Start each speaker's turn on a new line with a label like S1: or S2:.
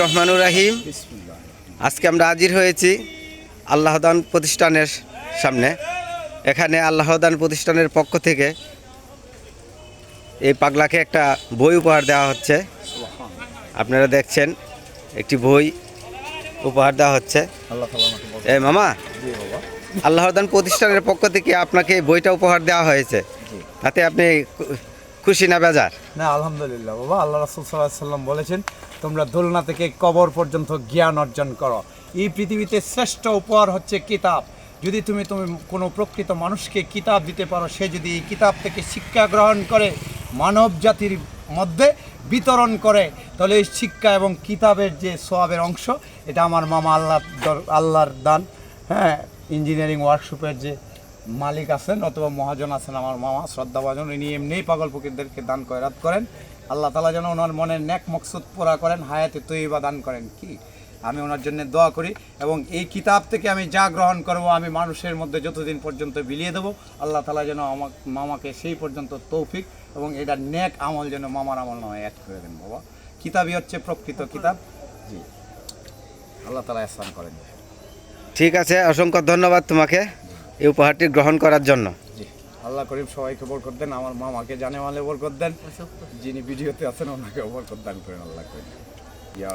S1: রহমানুর রাহিম। আজকে আমরা হাজির হয়েছি আল্লাহদান প্রতিষ্ঠানের সামনে। এখানে আল্লাহদান প্রতিষ্ঠানের পক্ষ থেকে এই পাগলাকে একটা বই উপহার দেওয়া হচ্ছে। আপনারা দেখছেন একটি বই উপহার দেওয়া হচ্ছে। এই মামা, আল্লাহদান প্রতিষ্ঠানের পক্ষ থেকে আপনাকে এই বইটা উপহার দেওয়া হয়েছে, তাতে আপনি খুশি না বেজার?
S2: না, আলহামদুলিল্লাহ বাবা। আল্লাহ রাসূল সাল্লাল্লাহু আলাইহি ওয়াসাল্লাম বলেছেন, তোমরা দোলনা থেকে কবর পর্যন্ত জ্ঞান অর্জন করো। এই পৃথিবীতে শ্রেষ্ঠ উপহার হচ্ছে কিতাব। যদি তুমি কোনো প্রকৃত মানুষকে কিতাব দিতে পারো, সে যদি এই কিতাব থেকে শিক্ষা গ্রহণ করে মানব জাতির মধ্যে বিতরণ করে, তাহলে এই শিক্ষা এবং কিতাবের যে সওয়াবের অংশ, এটা আমার মামা আল্লাহর দান। হ্যাঁ, ইঞ্জিনিয়ারিং ওয়ার্কশপের যে মালিক আছেন অথবা মহাজন আছেন আমার মামা শ্রদ্ধাভাজন, ইনি এমনিই পাগল ফকিরদেরকে দান খয়রাত করেন। আল্লাহ তাআলা যেন ওনার মনের নেক মকসুদ পুরা করেন, হায়াতে তৈয়বা দান করেন। কি আমি ওনার জন্য দোয়া করি, এবং এই কিতাব থেকে আমি যা গ্রহণ করব আমি মানুষের মধ্যে যতদিন পর্যন্ত বিলিয়ে দেবো, আল্লাহ তাআলা যেন মামাকে সেই পর্যন্ত তৌফিক এবং এটা নেক আমল যেন মামার আমল নয় অ্যাড করে দেন বাবা। কিতাবই হচ্ছে প্রকৃত কিতাব। জি, আল্লাহ তাআলা ihsan করেন।
S1: ঠিক আছে, অসংখ্য ধন্যবাদ তোমাকে এই উপহারটি গ্রহণ করার জন্য।
S2: জি, আল্লাহ করিম সবাইকে বরকত দেন। আমার মামাকে জানে মালে বরকত দেন, যিনি ভিডিওতে আছেন ওনাকে বরকত দান করেন আল্লাহ করিম। ইয়া